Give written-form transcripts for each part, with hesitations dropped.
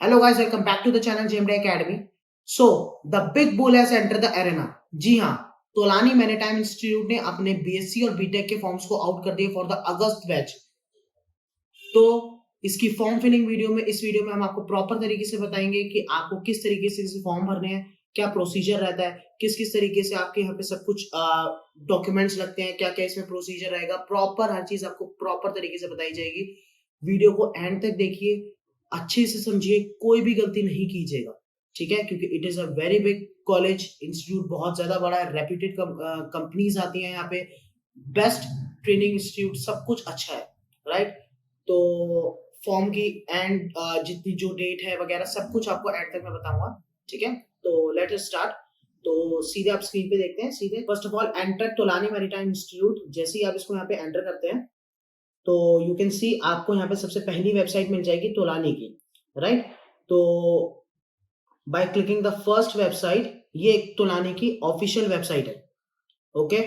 Hello guys, welcome back to the channel JMD Academy. So, the big bull has entered the arena. जी हाँ, Tolani maritime institute ने अपने BSc और BTech के forms को out कर दिए फॉर द अगस्त बैच। तो इसकी फॉर्म फिलिंग इस वीडियो में हम आपको प्रॉपर तरीके से बताएंगे कि आपको किस तरीके से इसे फॉर्म भरने हैं, क्या प्रोसीजर रहता है, किस तरीके से आपके यहाँ पे सब कुछ डॉक्यूमेंट्स लगते हैं, क्या क्या इसमें प्रोसीजर रहेगा, प्रॉपर हर चीज आपको प्रॉपर तरीके से बताई जाएगी। वीडियो को एंड तक देखिए, अच्छे से समझिए, कोई भी गलती नहीं कीजिएगा, ठीक है? क्योंकि it is a very big college, institute बहुत ज्यादा बड़ा है, रेप्यूटेड कंपनीज आती हैं यहाँ पे, बेस्ट ट्रेनिंग इंस्टीट्यूट, सब कुछ अच्छा है, राइट? तो फॉर्म की एंड जितनी जो डेट है वगैरह सब कुछ आपको एंड तक मैं बताऊंगा, ठीक है? तो लेट अस स्टार्ट। तो सीधे आप स्क्रीन पे देखते हैं, सीधे first of all enter Tolani maritime institute. जैसे ही आप इसको यहाँ पे एंटर करते हैं तो यू कैन सी आपको यहाँ पे सबसे पहली वेबसाइट मिल जाएगी तोलानी की, राइट? तो by clicking the first website, ये एक तोलानी की ऑफिशियल वेबसाइट है, ओके?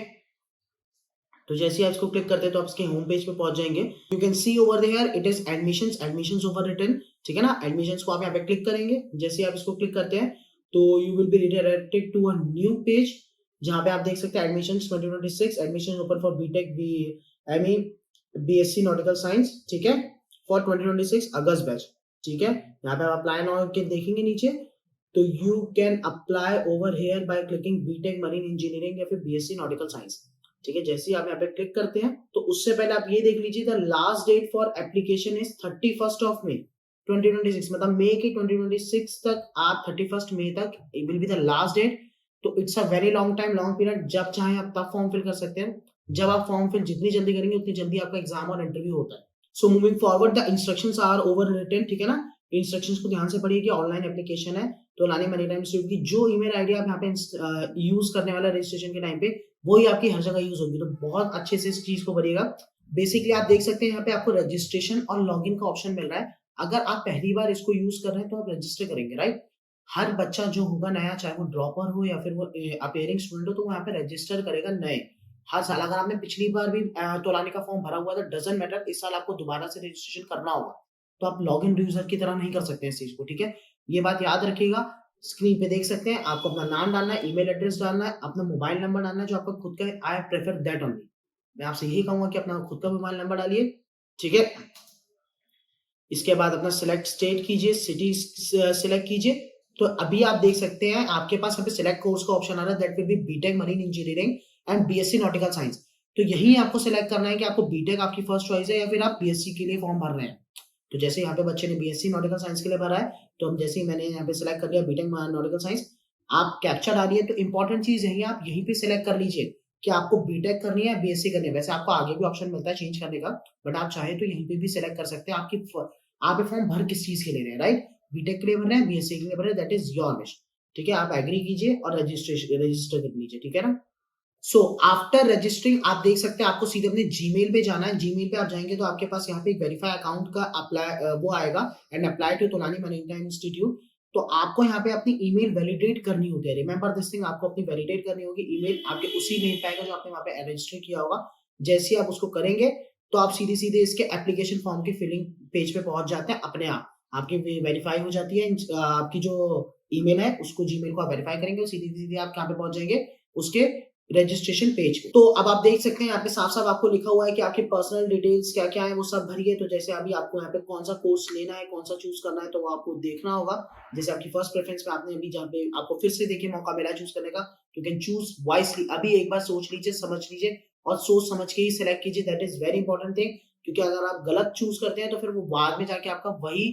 तो जैसे आप इसको क्लिक करते हैं तो आप इसके होम पेज पे पहुंच जाएंगे। You can see over there it is admissions over written, ठीक है ना? एडमिशंस को आप यहाँ पे क्लिक करेंगे। जैसे आप इसको क्लिक करते हैं तो you will be redirected to a new page, जहां पे आप देख सकते हैं admissions 2026, admission open for BTech ME BSc nautical science, ठीक है, फॉर 2026 अगस्त बैच, ठीक है? यहाँ पे आप अप्लाई नाउ के देखेंगे नीचे, तो you can apply over here by clicking BTech marine engineering या फिर बीएससी नॉटिकल साइंस, ठीक है? जैसे ही आप यहाँ पे क्लिक करते हैं तो उससे पहले आप ये देख लीजिए, the last date for application is 31st of May 2026, मतलब मई के 2026 तक, आप 31st मई तक will be the last date. तो it's a very long time, long period, जब चाहे आप तब फॉर्म फिल कर सकते हैं। जब आप फॉर्म फिल जितनी जल्दी करेंगे उतनी जल्दी आपका एग्जाम और इंटरव्यू होता है। So moving forward, the instructions are over written, ठीक है ना? इंस्ट्रक्शंस को ध्यान से पढ़िए कि ऑनलाइन एप्लीकेशन है तो लानी मैरीटाइम इंस्टीट्यूट की जो ईमेल आईडी आप यहाँ पे यूज करने वाला रजिस्ट्रेशन के टाइम पे, वही आपकी हर जगह यूज होगी। तो बहुत अच्छे से इस चीज को भरिएगा। बेसिकली आप देख सकते हैं यहाँ पे आपको रजिस्ट्रेशन और लॉगिन का ऑप्शन मिल रहा है। अगर आप पहली बार इसको यूज कर रहे हैं तो आप रजिस्टर करेंगे, राइट? हर बच्चा जो होगा नया, चाहे वो ड्रॉपर हो या फिर वो अपेयरिंग स्टूडेंट हो, तो वो यहाँ पे रजिस्टर करेगा नए हर साल। अगर आपने पिछली बार भी तोलानी का फॉर्म भरा हुआ था, डजंट मैटर, इस साल आपको दोबारा से रजिस्ट्रेशन करना होगा, तो आप लॉग इन यूजर की तरह नहीं कर सकते इस चीज को, ठीक है? ये बात याद रखिएगा। स्क्रीन पे देख सकते हैं, आपको अपना नाम डालना है, ईमेल एड्रेस डालना है, अपना मोबाइल नंबर डालना है जो आपका खुद का है। I prefer that only. मैं आपसे यही कहूंगा कि अपना खुद का मोबाइल नंबर डालिए, ठीक है? इसके बाद अपना सिलेक्ट स्टेट कीजिए, सिटी सिलेक्ट कीजिए। तो अभी आप देख सकते हैं आपके पास यहाँ पे सिलेक्ट कोर्स का ऑप्शन आ रहा है, that will be BTech marine engineering and BSc nautical science. तो यही आपको सिलेक्ट करना है कि आपको बीटेक आपकी फर्स्ट चॉइस है या फिर आप बीएससी के लिए फॉर्म भर रहे हैं। तो जैसे यहाँ पे बच्चे ने बीएससी नॉटिकल साइंस के लिए भरा है, तो हम जैसे ही मैंने यहाँ पे सिलेक्ट कर लिया बीटेक नॉटिकल साइंस, आप कैप्चा डालिए। तो इंपॉर्टेंट चीज यही, आप यहीं पे सिलेक्ट कर लीजिए कि आपको बीटेक करनी है, बीएससी करनी है। वैसे आपको आगे भी ऑप्शन मिलता है चेंज करने का, बट आप चाहे तो यहीं पे भी सिलेक्ट कर सकते हैं। आप ये फॉर्म भर किस चीज के ले रहे हैं, राइट? बीटेक के लिए भर रहे हैं, बीएससी के लिए भर रहे हैं, दैट इज योर विश, ठीक है? आप एग्री कीजिए और रजिस्टर कर लीजिए, ठीक है ना? सो आफ्टर रजिस्टरिंग आप देख सकते हैं आपको सीधे अपने जीमेल पे जाना है। जीमेल पे आप जाएंगे तो आपके पास यहाँ पे एक वेरीफाई अकाउंट का अप्लाई वो आएगा, and apply to Tolani maritime institute. तो आपको यहाँ पे अपनी ईमेल वैलिडेट करनी होती है। रिमेंबर दिस थिंग, आपको अपनी वैलिडेट करनी होगी। ईमेल आपके उसी मेल पे आएगा जो आपने वहाँ पे रजिस्टर किया होगा। जैसे ही आप उसको करेंगे तो आप सीधे सीधे इसके एप्लीकेशन फॉर्म के फिलिंग पेज पे पहुंच जाते हैं अपने आप। आपकी वेरीफाई हो जाती है, आपकी जो ईमेल है उसको, जीमेल को आप वेरीफाई करेंगे, सीधे सीधे आप कहाँ पे पहुंच जाएंगे, उसके रजिस्ट्रेशन पेज पे। तो अब आप देख सकते हैं यहाँ पे साफ साफ आपको लिखा हुआ है कि आपके पर्सनल डिटेल्स क्या क्या है वो सब भरिए। तो जैसे अभी आपको यहाँ पे कौन सा कोर्स लेना है, कौन सा चूज करना है, तो वो आपको देखना होगा। जैसे आपकी फर्स्ट प्रेफरेंस में आपने अभी, जहाँ पे आपको फिर से देखिए मौका मिला चूज करने का, यू कैन चूज वाइसली। अभी एक बार सोच लीजिए, समझ लीजिए और सोच समझ के ही सिलेक्ट कीजिए, that is very important thing. क्योंकि अगर आप गलत चूज करते हैं तो फिर वो बाद में जाके आपका वही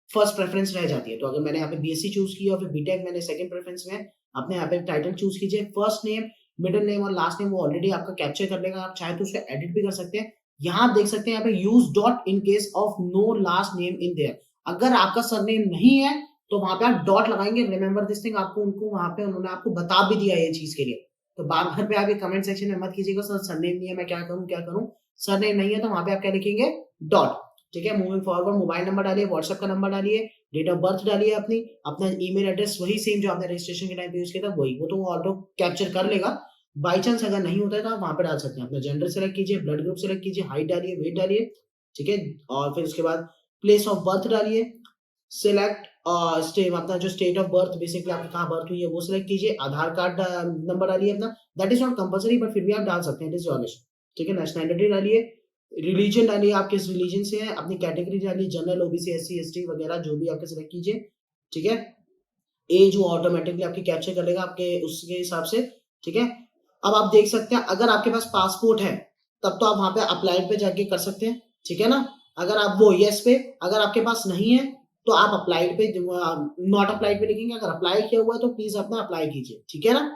फर्स्ट प्रेफरेंस रह जाती है। तो अगर मैंने यहाँ पे बीएससी चूज किया और फिर बीटेक मैंने सेकंड प्रेफरेंस में, अपने यहाँ पे टाइटल चूज कीजिए। फर्स्ट नेम, मिडिल नेम और लास्ट नेम वो ऑलरेडी आपका कैप्चर कर लेगा, आप चाहे तो उसे एडिट भी कर सकते हैं। यहाँ आप देख सकते हैं यहाँ पे use dot in case of no last name in there. अगर आपका सरनेम नहीं है तो वहां पे आप डॉट लगाएंगे। रिमेंबर दिस थिंग, आपको उनको वहां पे उन्होंने आपको बता भी दिया ये चीज के लिए। तो बार बार पे आप कमेंट सेक्शन में मत कीजिएगा सर सरनेम नहीं है, मैं क्या करूं क्या करूं। सरनेम नहीं है तो वहां पे आप क्या लिखेंगे, डॉट, ठीक है? मूविंग फॉरवर्ड, मोबाइल नंबर डालिए, व्हाट्सएप का नंबर डालिए, डेट ऑफ बर्थ डालिए अपनी, अपना ईमेल एड्रेस वही सेम जो आपने रजिस्ट्रेशन के टाइम पे यूज किया था वही, वो तो वो ऑटो कैप्चर कर लेगा। बाई चांस अगर नहीं होता है तो आप वहां पे डाल सकते हैं। अपना जेंडर सेलेक्ट कीजिए, ब्लड ग्रुप सेलेक्ट कीजिए, हाइट डालिए, वेट डालिए, ठीक है? और फिर उसके बाद प्लेस ऑफ बर्थ डालिए, सिलेक्ट स्टेट, अपना जो स्टेट ऑफ बर्थ, बेसिकली आपकी कहाँ बर्थ हुई है वो सिलेक्ट कीजिए, आधार कार्ड नंबर डालिए अपना, that is not compulsory but फिर भी आप डाल सकते हैं, इट इज योर विश, ठीक है। नेशनैलिटी डालिए, रिलीजन डालिए, आप किस रिलीजन से हैं, अपनी कैटेगरी डालिए, जनरल, ओबीसी, एससी, एसटी वगैरह जो भी आपके सिलेक्ट कीजिए, ठीक है। एज वो ऑटोमेटिकली आपकी कैप्चर कर लेगा आपके उसके हिसाब से, ठीक है। अब आप देख सकते हैं अगर आपके पास पासपोर्ट है तब तो आप वहां पे अप्लाइड पे जाके कर सकते हैं, ठीक है ना। अगर आप वो यस पे, अगर आपके पास नहीं है तो आप अप्लाइड पे, नॉट अप्लाइड पे लिखेंगे, अगर अप्लाई किया हुआ है तो प्लीज अपना अप्लाई कीजिए, ठीक है ना।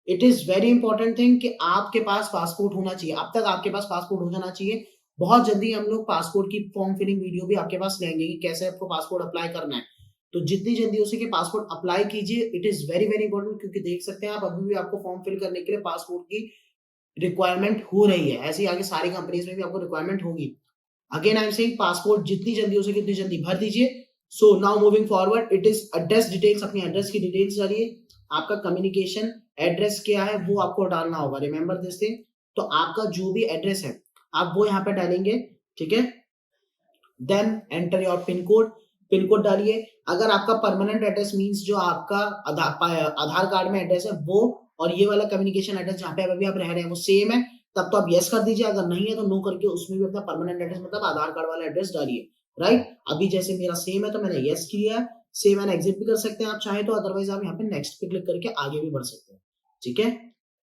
It is very important thing कि आपके पास पासपोर्ट होना चाहिए, अब तक आपके पास पासपोर्ट हो जाना चाहिए। बहुत जल्दी हम लोग पासपोर्ट की फॉर्म फिलिंग वीडियो भी आपके पास लेंगे कि कैसे आपको पासपोर्ट अप्लाई करना है, तो जितनी जल्दी हो सके पासपोर्ट अप्लाई कीजिए, it is very very important, क्योंकि देख सकते हैं आप अभी भी आपको फॉर्म फिल करने के लिए पासपोर्ट की रिक्वायरमेंट हो रही है, ऐसे ही आगे सारी कंपनीज में भी आपको रिक्वायरमेंट होगी। Again I am saying passport जितनी जल्दी हो सके उतनी जल्दी भर दीजिए। So now moving forward, it is address details, अपनी एड्रेस की डिटेल्स डालिए, आपका कम्युनिकेशन एड्रेस क्या है वो आपको डालना होगा, रिमेंबर दिस थिंग। तो आपका जो भी एड्रेस है आप वो यहाँ पे डालेंगे, ठीक है। Then enter your pin code, pin code डालिए। अगर आपका परमानेंट एड्रेस मींस जो आपका आधार कार्ड में एड्रेस है वो और ये वाला कम्युनिकेशन एड्रेस जहाँ पे अभी आप रह रहे हैं वो सेम है, तब तो आप यस कर दीजिए, अगर नहीं है तो नो करके उसमें भी अपना परमानेंट एड्रेस मतलब आधार कार्ड वाला एड्रेस डालिए, राइट। अभी जैसे मेरा सेम है तो मैंने यस किया है, सेम एंड एग्जिट भी कर सकते हैं आप चाहे तो, अदरवाइज आप यहाँ पे नेक्स्ट पे क्लिक करके आगे भी बढ़ सकते हैं, ठीक है।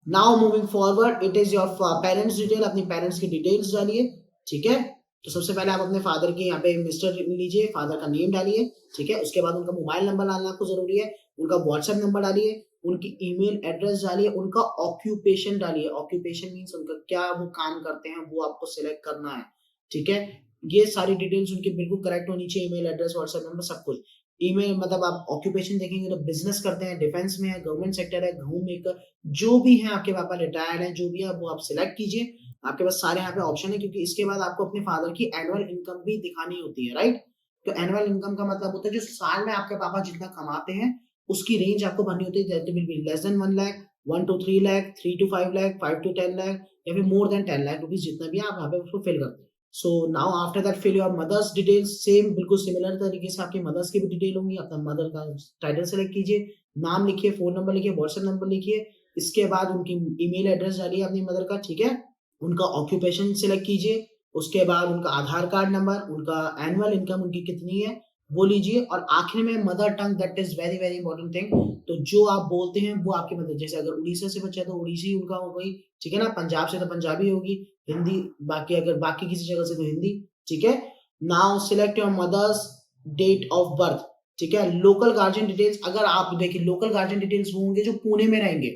Now moving forward, it is your parents detail, अपनी पेरेंट्स की डिटेल्स डालिए, ठीक है। तो सबसे पहले आप अपने फादर के यहाँ पे मिस्टर लीजिए, फादर का नेम डालिए, ठीक है। उसके बाद उनका मोबाइल नंबर डालना आपको जरूरी है, उनका व्हाट्सएप नंबर डालिए, उनकी ईमेल एड्रेस डालिए, उनका ऑक्यूपेशन डालिए, ऑक्यूपेशन मींस उनका क्या वो काम करते हैं वो आपको सिलेक्ट करना है, ठीक है। ये सारी डिटेल्स उनकी बिल्कुल करेक्ट होनी चाहिए, ईमेल एड्रेस, व्हाट्सएप नंबर, सब कुछ। ईमेल मतलब आप ऑक्यूपेशन देखेंगे तो बिजनेस करते हैं, डिफेंस में है, गवर्नमेंट सेक्टर है, होम मेकर, जो भी है आपके पापा रिटायर्ड है, जो भी है वो आप सिलेक्ट कीजिए। आपके पास सारे यहाँ पे ऑप्शन है, क्योंकि इसके बाद आपको अपने फादर की एनुअल इनकम भी दिखानी होती है, राइट। तो एनुअल इनकम का मतलब होता है जो साल में आपके पापा जितना कमाते हैं उसकी रेंज आपको भरनी होती है, that will be less than 1 lakh, 1 to 3 lakh, 3 to 5 lakh, 5 to 10 lakh, या फिर मोर देन 10 लाख रुपीज, जितना भी आप यहाँ पे उसको फिल करते हैं। So now after that fill your mother's details, same बिल्कुल सिमिलर तरीके से आपकी मदर्स की भी डिटेल होंगी, अपना मदर का टाइटल सेलेक्ट कीजिए, नाम लिखिए, फोन नंबर लिखिए, व्हाट्सएप नंबर लिखिए, इसके बाद उनकी ईमेल एड्रेस डालिए अपनी मदर का, ठीक है। उनका ऑक्यूपेशन सिलेक्ट कीजिए, उसके बाद उनका आधार कार्ड नंबर, उनका एनुअल इनकम उनकी कितनी है वो लीजिए, और आखिर में mother tongue, that is very very important thing. तो जो आप बोलते हैं वो आपकी मदर, जैसे अगर उड़ीसा से बच्चा है तो उड़ीसी उनका हो गई, ठीक है ना। पंजाब से तो पंजाबी होगी, हिंदी बाकी, अगर बाकी किसी जगह से तो हिंदी, ठीक है। Now select your mother's date of birth, ठीक है। लोकल गार्जियन डिटेल्स, अगर आप देखिए लोकल गार्जियन डिटेल्स वो होंगे जो पुणे में रहेंगे,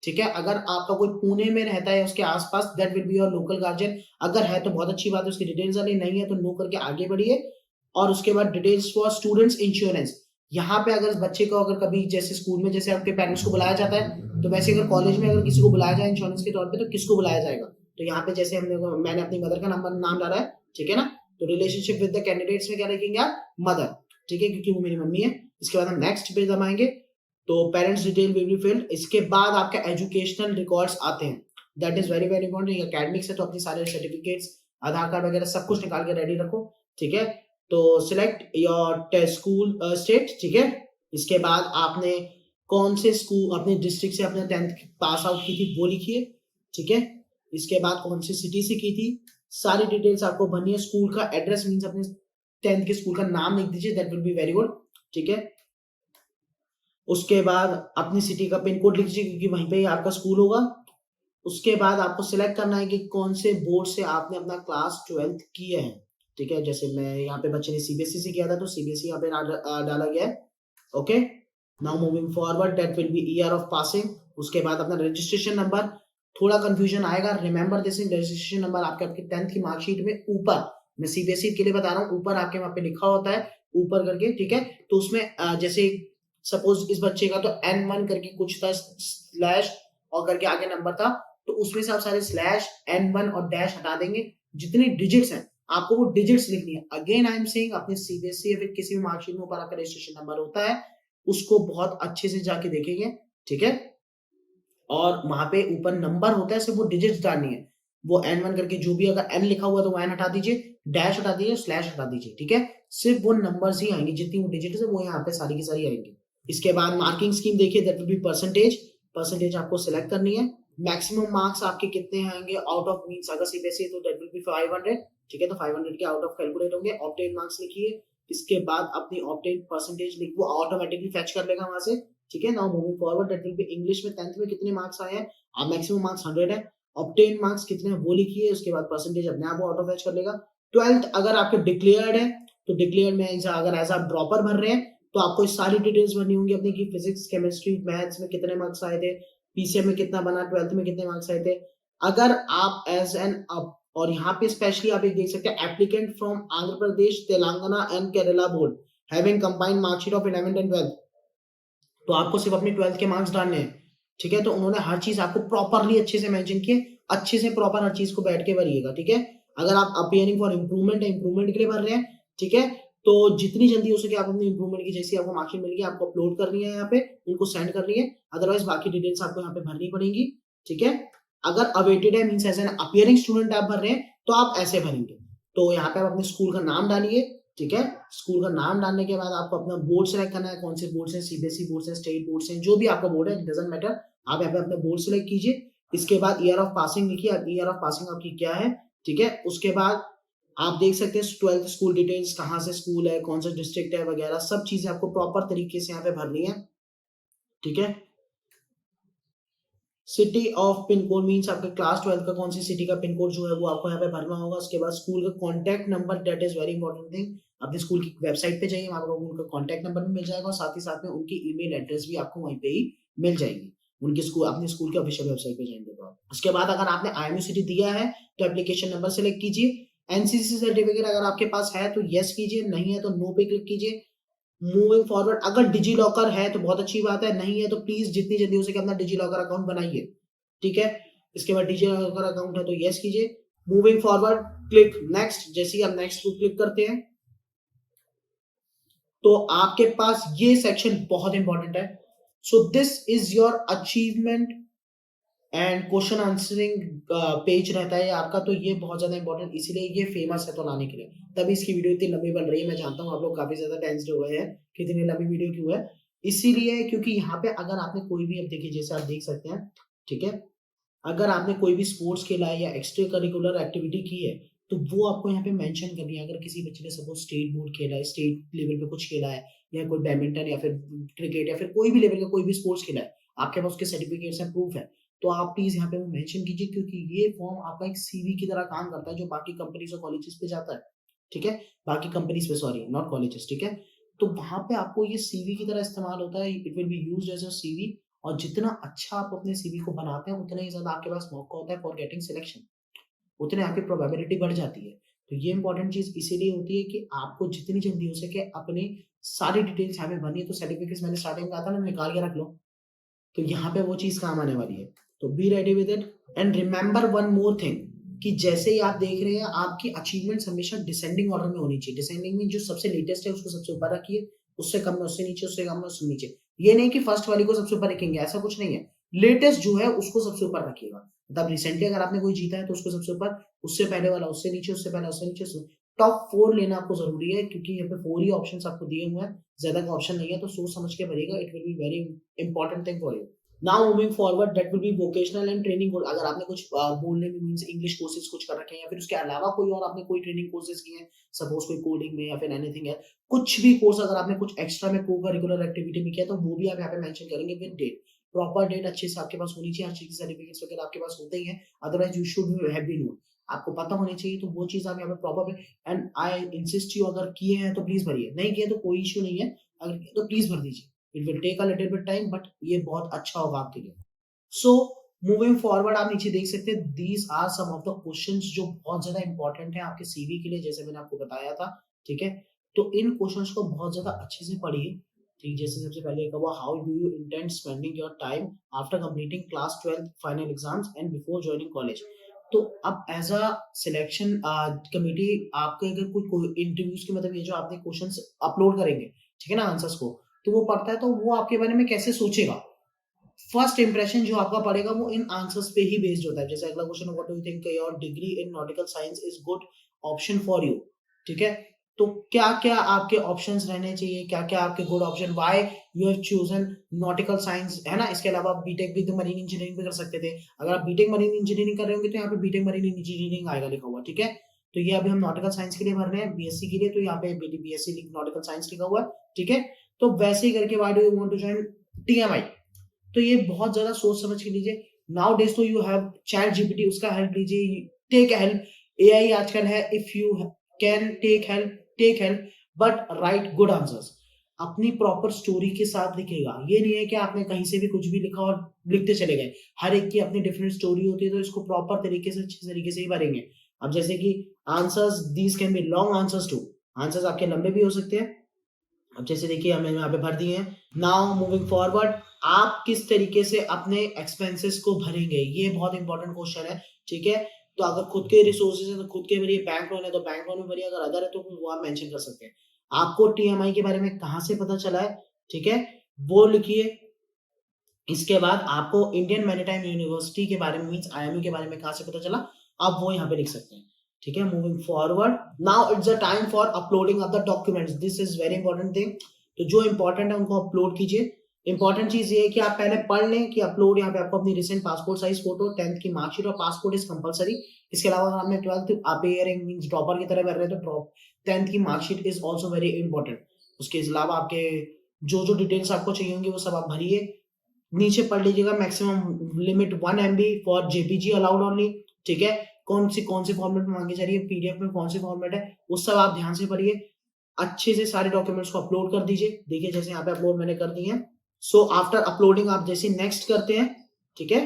ठीक है। अगर आपका कोई पुणे में रहता है उसके आसपास, that will be your local guardian. अगर है तो बहुत अच्छी बात है, उसकी डिटेल्स डालिए, नहीं है तो नो करके आगे बढ़िए। और उसके बाद डिटेल्स फॉर स्टूडेंट्स इंश्योरेंस, यहाँ पे अगर बच्चे को अगर कभी जैसे स्कूल में जैसे आपके पेरेंट्स को बुलाया जाता है, तो वैसे अगर कॉलेज में अगर किसी को बुलाया जाए इंश्योरेंस के तौर पे तो किसको बुलाया जाएगा, तो यहाँ पे जैसे मैंने अपनी मदर का नाम डाला है, ठीक है ना। तो रिलेशनशिप विद द कैंडिडेट्स में क्या लिखेंगे आप, मदर, ठीक है, क्योंकि वो मेरी मम्मी है। इसके बाद हम नेक्स्ट पे दबाएंगे, तो parents detail will be filled. इसके बाद आपका एजुकेशनल रिकॉर्ड्स आते हैं, that is very very important. Academics है तो अपनी सारे सर्टिफिकेट्स, आधार कार्ड वगैरह सब कुछ निकाल के रेडी रखो, ठीक है। तो सिलेक्ट योर स्कूल स्टेट, ठीक है। इसके बाद आपने कौन से स्कूल अपने डिस्ट्रिक्ट से अपने 10th पास आउट की थी वो लिखिए, ठीक है। इसके बाद कौन सी सिटी से की थी, सारी डिटेल्स आपको भरनी है। स्कूल का एड्रेस मींस अपने 10th के स्कूल का नाम लिख दीजिए, that will be very good, ठीक है। उसके बाद अपनी सिटी का पिन कोड लिख दीजिए, क्योंकि वहीं पे ही आपका स्कूल होगा। उसके बाद आपको सिलेक्ट करना है कि कौन से बोर्ड से आपने अपना क्लास 12th किया है, ठीक है। जैसे मैं यहाँ पे बच्चे ने सीबीएसई से किया था तो सीबीएसई यहाँ पे डाला गया है, okay. Now moving forward, that will B year of passing. उसके बाद अपना रजिस्ट्रेशन नंबर, थोड़ा कंफ्यूजन आएगा, रिमेंबर दिस, रजिस्ट्रेशन नंबर आपके 10th की मार्कशीट में ऊपर, मैं सीबीएसई के लिए बता रहा हूँ, ऊपर आपके वहां पे लिखा होता है ऊपर करके, ठीक है। तो उसमें जैसे सपोज इस बच्चे का तो N1 करके कुछ था, स्लैश और करके आगे नंबर था, तो उसमें से आप सारे स्लैश N1 और डैश हटा देंगे, जितनी डिजिट्स हैं आपको वो डिजिट्स लिखनी है। अगेन आई एम सेइंग अपने सीबीएसई या फिर किसी भी मार्कशीट में ऊपर आपका रजिस्ट्रेशन नंबर होता है, उसको बहुत अच्छे से जाके देखेंगे, ठीक है। और वहां पे ऊपर नंबर होता है, सिर्फ वो डिजिट्स डालनी है। वो N1 करके जो भी अगर N लिखा हुआ है तो वो N हटा दीजिए, डैश हटा दीजिए, स्लैश हटा दीजिए, ठीक है? सिर्फ वो नंबर्स ही आएंगे, जितनी वो डिजिट है वो यहाँ पे सारी की सारी आएंगी। इसके बाद मार्किंग स्कीम देखिए, that will be percentage. Percentage आपको सिलेक्ट करनी है। मैक्सिमम मार्क्स आपके कितने आएंगे आउट ऑफ, मीन्स अगर सीबीएसई तो दैट विल बी 500, ठीक है? तो 500 के आउट ऑफ कैलकुलेट होंगे। ऑब्टेन मार्क्स लिखिए, इसके बाद अपनी ऑब्टेन परसेंटेज लिख, वो ऑटोमेटिकली फेच कर लेगा वहां से, ठीक है? Now moving forward, that will B English में 10th में कितने मार्क्स आए हैं, मैक्सिमम मार्क्स 100 है। ऑब्टेन मार्क्स कितने हैं वो लिखिए, उसके बाद परसेंटेज अपने आप ऑटो फेच कर लेगा। 12th अगर आपके डिक्लेयर्ड है तो डिक्लेयर्ड में अगर एज आप ड्रॉपर भर रहे हैं तो आपको सारी डिटेल्स भरनी होंगी अपनी, की फिजिक्स, केमिस्ट्री, मैथ्स में कितने मार्क्स आए थे, पीसीएम में कितना बना, 12th में कितने मार्क्स आए थे। अगर आप एज एन अप, और यहाँ पे स्पेशली आप एक देख सकते हैं, applicant from Andhra Pradesh, Telangana and Kerala board having combined marksheet of 11th and 12th, तो आपको सिर्फ अपनी 12th के मार्क्स डालने हैं, ठीक है? तो उन्होंने हर चीज आपको प्रॉपरली अच्छे से मेंशन किए, अच्छे से प्रॉपर हर चीज को बैठ के भरिएगा, ठीक है? अगर आप अपियरिंग फॉर इंप्रूवमेंट है, इंप्रूवमेंट के लिए भर रहे हैं, ठीक है? तो जितनी जल्दी हो सके आप अपनी इंप्रूवमेंट की जैसी आपको मार्कशीट मिलेगी आपको अपलोड करनी है यहाँ पे, उनको सेंड करनी है। अदरवाइज बाकी डिटेल्स आपको यहाँ पे भरनी पड़ेगी, ठीक है? अगर अवेटेड है, means as an appearing student आप भर रहे हैं, तो आप ऐसे भरेंगे। तो यहाँ पे आप अपने स्कूल का नाम डालिए, ठीक है? स्कूल का नाम डालने के बाद आपको अपना बोर्ड सेलेक्ट करना है, कौन से बोर्ड से, सीबीएसई बोर्ड से, स्टेट बोर्ड से, जो भी आपका बोर्ड है, डजंट मैटर, आप यहाँ पे अपना बोर्ड सेलेक्ट कीजिए। इसके बाद ईयर ऑफ पासिंग लिखिए, ईयर ऑफ पासिंग आपकी क्या है, ठीक है? उसके बाद आप देख सकते हैं 12th स्कूल डिटेल्स, कहाँ से स्कूल है, कौन सा डिस्ट्रिक्ट है वगैरह, सब चीजें आपको प्रॉपर तरीके से यहाँ पे भरनी है, ठीक है? City of pin code, means आपके क्लास 12th का कौन सी सिटी का पिन कोड जो है वो आपको यहाँ पे भरना होगा। उसके बाद स्कूल का contact number, that is very important thing. अपने स्कूल की वेबसाइट पे जाइए, वहां पर उनका कॉन्टैक्ट नंबर भी मिल जाएगा, और साथ ही साथ में उनकी ईमेल एड्रेस भी आपको वहीं पे ही मिल जाएगी, उनके स्कूल, अपने स्कूल के ऑफिशियल वेबसाइट पे जाएंगे तो। उसके बाद अगर आपने आईएमयू दिया है तो एप्लीकेशन नंबर सेलेक्ट कीजिए। एनसीसी सर्टिफिकेट अगर आपके पास है तो यस कीजिए, नहीं है तो नो पे क्लिक कीजिए। मूविंग फॉरवर्ड, अगर डिजी लॉकर है तो बहुत अच्छी बात है, नहीं है तो प्लीज जितनी जल्दी हो सके अपना डिजी लॉकर अकाउंट बनाइए, ठीक है? इसके बाद डिजी लॉकर अकाउंट है तो यस कीजिए। Moving forward, click next. जैसे ही आप नेक्स्ट को क्लिक करते हैं तो आपके पास ये सेक्शन बहुत इंपॉर्टेंट है। So this is your achievement and question answering page रहता है आपका, तो ये बहुत ज्यादा इंपॉर्टेंट, इसीलिए ये फेमस है तो लाने के लिए, तभी इसकी वीडियो इतनी लंबी बन रही है। मैं जानता हूँ आप लोग काफी ज्यादा टेंस्ड हो गए हैं कि इतनी लंबी वीडियो क्यों है, इसीलिए क्योंकि यहाँ पे अगर आपने कोई भी, अब देखिए जैसे आप देख सकते हैं, ठीक है? अगर आपने कोई भी स्पोर्ट्स खेला है या एक्स्ट्रा करिकुलर एक्टिविटी की है तो वो आपको यहाँ पे मेंशन करनी है। अगर किसी बच्चे ने सपोज स्टेट बोर्ड खेला है, स्टेट लेवल पे कुछ खेला है, या कोई बैडमिंटन या फिर क्रिकेट या फिर कोई भी लेवल का कोई भी स्पोर्ट्स खेला है, आपके पास उसके सर्टिफिकेट्स हैं, प्रूफ है, तो आप प्लीज यहाँ पे वो मेंशन कीजिए, क्योंकि ये फॉर्म आपका एक सीवी की तरह काम करता है जो बाकी कंपनीज और कॉलेजेस पे जाता है, ठीक है? बाकी कंपनीज पे, सॉरी नॉट कॉलेजेस, ठीक है? तो वहां पे आपको ये सीवी की तरह इस्तेमाल होता है, it will be used as a CV. और जितना अच्छा आप अपने सीवी को बनाते हैं उतना ही ज्यादा आपके पास मौका होता है फॉर गेटिंग सिलेक्शन, उतने आपकी प्रोबेबिलिटी बढ़ जाती है। तो ये इंपॉर्टेंट चीज इसीलिए होती है कि आपको जितनी जल्दी हो सके अपनी सारी डिटेल्स यहाँ पे भरनी है। तो सर्टिफिकेट्स मैंने स्टार्टिंग में कहा था ना, निकाल के रख लो, तो यहाँ पे वो चीज काम आने वाली है। तो be ready with it and remember one more thing, कि जैसे ही आप देख रहे हैं आपकी अचीवमेंट्स हमेशा डिसेंडिंग ऑर्डर में होनी चाहिए। डिसेंडिंग में जो सबसे लेटेस्ट है उसको सबसे ऊपर रखिए, उससे कम में उससे नीचे, उससे कम में उससे नीचे। ये नहीं कि फर्स्ट वाली को सबसे ऊपर रखेंगे, ऐसा कुछ नहीं है। लेटेस्ट जो है उसको सबसे ऊपर रखिएगा, मतलब रिसेंटली अगर आपने कोई जीता है तो उसको सबसे ऊपर, उससे पहले वाला उससे नीचे, उससे पहले उससे नीचे। टॉप 4 लेना आपको जरूरी है, क्योंकि यहाँ पे 4 ही ऑप्शंस आपको दिए हुए हैं, ज्यादा का ऑप्शन नहीं है, तो सोच समझ के भरिएगा। It will be very important thing for you. Now moving forward, that will be vocational and training course. अगर आपने कुछ बोलने में, मींस इंग्लिश कोर्सेज कुछ कर रखे हैं, या फिर उसके अलावा कोई और आपने कोई ट्रेनिंग कोर्सेज किए हैं, सपोज कोई कोडिंग में या फिर एनीथिंग है, कुछ भी कोर्स अगर आपने कुछ एक्स्ट्रा में को करिकुलर एक्टिविटी में किया तो वो भी आप यहाँ पे मेंशन करेंगे विद डेट। प्रॉपर डेट अच्छे से आपके पास होनी चाहिए, हर चीज की सर्टिफिकेट्स वगैरह आपके पास होते ही हैं, otherwise you should have been known, आपको पता होनी चाहिए। तो वो चीज आप यहाँ पे proper, and I insist you, अगर किए हैं तो प्लीज भरिए, नहीं किए तो कोई इश्यू नहीं है, अगर किए तो प्लीज भर दीजिए। It will take a little bit time, but ये बहुत अच्छा होगा आपके लिए। सो मूविंग फॉरवर्ड, आप नीचे देख सकते हैं, these are some of the questions जो बहुत ज्यादा इंपॉर्टेंट है आपके सीवी के लिए, जैसे मैंने आपको बताया था, ठीक है? तो इन क्वेश्चंस को बहुत ज्यादा अच्छे से पढ़िए, ठीक? जैसे सबसे पहले कहा, how do you intend spending your time after completing class 12 final exams and before joining college. तो अब एज अ सिलेक्शन कमिटी आपके अगर कोई इंटरव्यूज के, मतलब ये जो आपने क्वेश्चंस अपलोड करेंगे, ठीक है ना, आंसर्स को, तो वो पढ़ता है तो वो आपके बारे में कैसे सोचेगा। फर्स्ट इंप्रेशन जो आपका पड़ेगा वो इन आंसर्स पे ही बेस्ड होता है। जैसे अगला question, what do you think your degree in nautical science is good option for you, ठीक है। तो क्या क्या आपके ऑप्शंस रहने चाहिए, क्या क्या आपके good option, why you have chosen nautical science, है ना। इसके अलावा आप बीटेक भी तो मरीन इंजीनियरिंग भी कर सकते थे। अगर आप बीटेक मरीन इंजीनियरिंग कर रहे होंगे तो यहाँ पे बीटेक मरीन इंजीनियरिंग आएगा लिखा हुआ, ठीक है। तो ये अभी हम नॉटिकल साइंस के लिए भर रहे हैं, बीएससी के लिए, तो यहाँ पे बीएससी नॉटिकल साइंस लिखा हुआ है, ठीक है। तो वैसे ही करके why do you want to join TMI, तो ये बहुत ज्यादा सोच समझ के लीजिए। नाउ डेज तो यू हैव चैट जीपीटी, उसका हेल्प लीजिए, टेक हेल्प। एआई आजकल है, if you can take help, but write good answers. अपनी प्रॉपर स्टोरी के साथ लिखेगा। ये नहीं है कि आपने कहीं से भी कुछ भी लिखा और लिखते चले गए। हर एक की अपनी डिफरेंट स्टोरी होती है, तो इसको प्रॉपर तरीके से अच्छे तरीके से ही भरेंगे। अब जैसे कि answers, these can be long answers too, answers आपके लंबे भी हो सकते हैं। अब जैसे देखिए हमने यहाँ पे भर दिए हैं। नाउ मूविंग फॉरवर्ड, आप किस तरीके से अपने एक्सपेंसेस को भरेंगे, ये बहुत इंपॉर्टेंट क्वेश्चन है, ठीक है। तो अगर खुद के रिसोर्सेज है तो खुद के भरिए, बैंक लोन है तो बैंक लोन में भरिए, अगर अदर है तो वो आप मेंशन कर सकते हैं। आपको टीएमआई के बारे में कहाँ से पता चला है, ठीक है, वो लिखिए। इसके बाद आपको इंडियन मैरीटाइम यूनिवर्सिटी के बारे में, मींस आईएमयू के बारे में कहाँ से पता चला, आप वो यहाँ पे लिख सकते हैं, ठीक है। Moving forward, now it's a time for uploading of the documents, this is very important thing. तो जो इंपॉर्टेंट है उनको अपलोड कीजिए। इंपॉर्टेंट चीज ये है कि आप पहले पढ़ लें कि अपलोड, यहाँ पे आपको अपनी recent passport size photo, 10th की मार्कशीट और पासपोर्ट इज कंपलसरी। इसके अलावा अगर आपने 12th आप ईयरिंग मींस ड्रॉपर की तरह कर रहे हैं तो ड्रॉप 10th की marksheet is also very important. उसके अलावा आपके जो जो डिटेल्स आपको चाहिए होंगी वो सब आप भरिए। नीचे पढ़ लीजिएगा, maximum limit 1 MB for JPG allowed only, ठीक है। कौन सी फॉर्मेट में मांगी जा रही है, पीडीएफ में कौन सी फॉर्मेट है, वो सब आप ध्यान से पढ़िए। अच्छे से सारे डॉक्यूमेंट्स को अपलोड कर दीजिए। देखिए जैसे यहाँ पे अपलोड मैंने कर दिए हैं। सो आफ्टर अपलोडिंग आप जैसे नेक्स्ट करते हैं, ठीक है,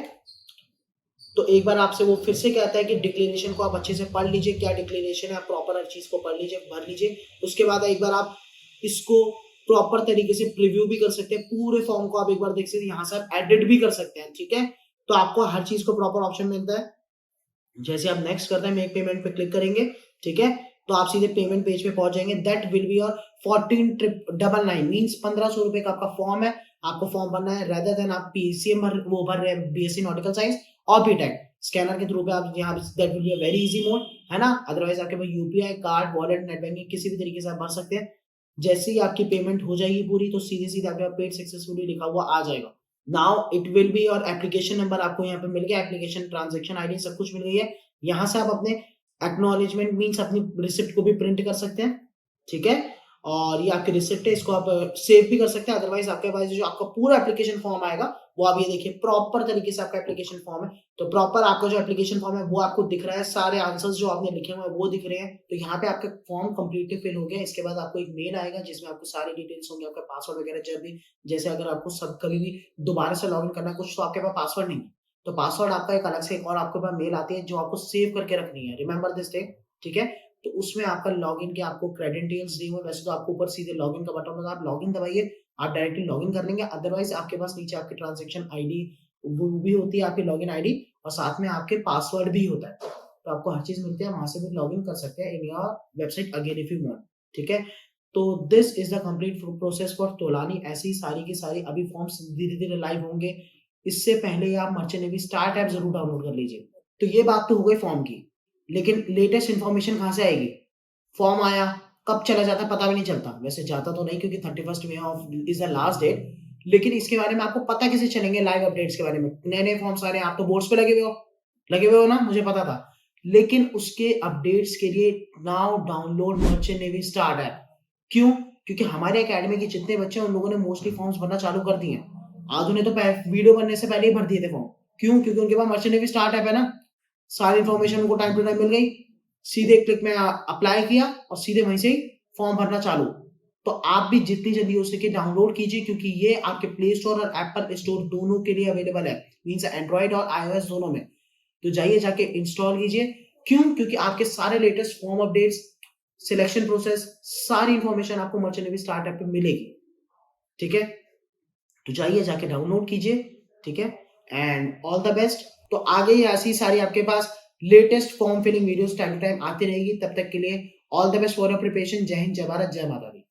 तो एक बार आपसे वो फिर से कहता है कि डिक्लेरेशन को आप अच्छे से पढ़ लीजिए, क्या डिक्लेरेशन है, आप प्रॉपर हर चीज को पढ़ लीजिए, भर लीजिए। उसके बाद एक बार आप इसको प्रॉपर तरीके से प्रीव्यू भी कर सकते हैं, पूरे फॉर्म को आप एक बार देख सकते हैं, यहाँ से आप एडिट भी कर सकते हैं, ठीक है। तो आपको हर चीज को प्रॉपर ऑप्शन मिलता है। जैसे आप नेक्स्ट करते हैं, मेक पेमेंट पे क्लिक करेंगे, ठीक है, तो आप सीधे पेमेंट पेज पे पहुंच जाएंगे। That will be your 14,999 means 1500 रुपए का आपका फॉर्म है। आपको फॉर्म भरना है, रेदर देन आप पीसीएम वो भर रहे हैं, बीएससी नॉटिकल साइंस और बीटेक स्कैनर के थ्रू पे आप यहाँ, that will be a very easy mode, है ना। अदरवाइज आपके पास UPI card, wallet, net banking किसी भी तरीके से आप भर सकते हैं। जैसे ही आपकी पेमेंट हो जाएगी पूरी, तो सीधे सीधे आपके पेड सक्सेसफुली लिखा हुआ आ जाएगा। Now it will be your application number, आपको यहाँ पे मिल गया, एप्लीकेशन ट्रांजेक्शन आईडी सब कुछ मिल गई है। यहाँ से आप अपने एक्नॉलेजमेंट मींस अपनी रिसिप्ट को भी प्रिंट कर सकते हैं, ठीक है। और ये आपकी रिसिप्ट है, इसको आप सेव भी कर सकते हैं। अदरवाइज आपके पास जो आपका पूरा एप्लीकेशन फॉर्म आएगा वो आप ये देखिए, प्रॉपर तरीके से आपका एप्लीकेशन फॉर्म है। तो प्रॉपर आपका जो एप्लीकेशन फॉर्म है वो आपको दिख रहा है, सारे आंसर्स जो आपने लिखे हुए हैं वो दिख रहे हैं। तो यहाँ पे आपका फॉर्म कंप्लीटली फिल हो गया। इसके बाद आपको एक मेल आएगा जिसमें आपको सारी डिटेल्स होंगे, आपका पासवर्ड वगैरह। जब भी जैसे अगर आपको सब कभी भी दोबारा से लॉग इन करना है कुछ, तो आपके पास पासवर्ड नहीं है, तो पासवर्ड आपका एक अलग से एक और आपके पास मेल आती है जो आपको सेव करके रखनी है। रिमेंबर दिस थिंग, ठीक है। तो उसमें आपका लॉगिन के आपको क्रेडेंशियल्स दी हुई, वैसे तो आपको ऊपर सीधे लॉगिन का बटन होगा, आप लॉगिन दबाइए, आप डायरेक्टली लॉगिन कर लेंगे। अदरवाइज आपके पास नीचे आपकी ट्रांजैक्शन आईडी वो भी होती है, आपकी लॉगिन आईडी, और साथ में आपके पासवर्ड भी होता है। तो आपको हर चीज मिलती है, वहां से भी लॉगिन कर सकते हैं in your website again if you want, ठीक है। तो this is the complete process for Tolani. ऐसी सारी की सारी अभी फॉर्म्स धीरे धीरे लाइव होंगे। इससे पहले आप मर्चेंट नेवी स्टार्ट ऐप जरूर डाउनलोड कर लीजिए। तो ये बात तो हो गई फॉर्म की, लेकिन लेटेस्ट इन्फॉर्मेशन कहाँ से आएगी। फॉर्म आया, कब चला जाता पता भी नहीं चलता। वैसे जाता तो नहीं क्योंकि 31 मई इज द लास्ट डेट, लेकिन इसके बारे में आपको पता कैसे चलेंगे, लाइव अपडेट्स के बारे में। नए नए फॉर्म्स आ रहे हैं, आप तो बोर्ड्स पे लगे हुए हो ना, मुझे पता था। लेकिन उसके अपडेट्स के लिए now download merchant navy start app. क्यों? क्योंकि हमारे एकेडमी के जितने बच्चे हैं उन लोगों ने मोस्टली फॉर्म्स भरना चालू कर दिए हैं। आधु ने तो वीडियो बनने से पहले ही भर दिए थे फॉर्म। क्यों? क्योंकि उनके पास मर्चेंट नेवी स्टार्ट ऐप है ना, सारी इन्फॉर्मेशन उनको टाइम टू टाइम मिल गई। सीधे क्लिक में अप्लाई किया और सीधे वहीं से ही फॉर्म भरना चालू। तो आप भी जितनी जल्दी हो सके डाउनलोड कीजिए, क्योंकि ये आपके प्ले स्टोर और एप्पल स्टोर दोनों के लिए अवेलेबल है, मींस एंड्रॉइड और iOS दोनों में। तो जाइए जाके इंस्टॉल कीजिए। क्यों? क्योंकि आपके सारे latest form updates, selection process, सारी इंफॉर्मेशन आपको मर्चेंट नेवी स्टार्ट ऐप पे मिलेगी, ठीक है। तो जाइए जाके डाउनलोड कीजिए, ठीक है। And all the best. तो आगे ही ऐसी सारी आपके पास latest form filling videos time to time आती रहेगी। तब तक के लिए all the best for your preparation. जय हिंद, जय भारत, जय माता दी।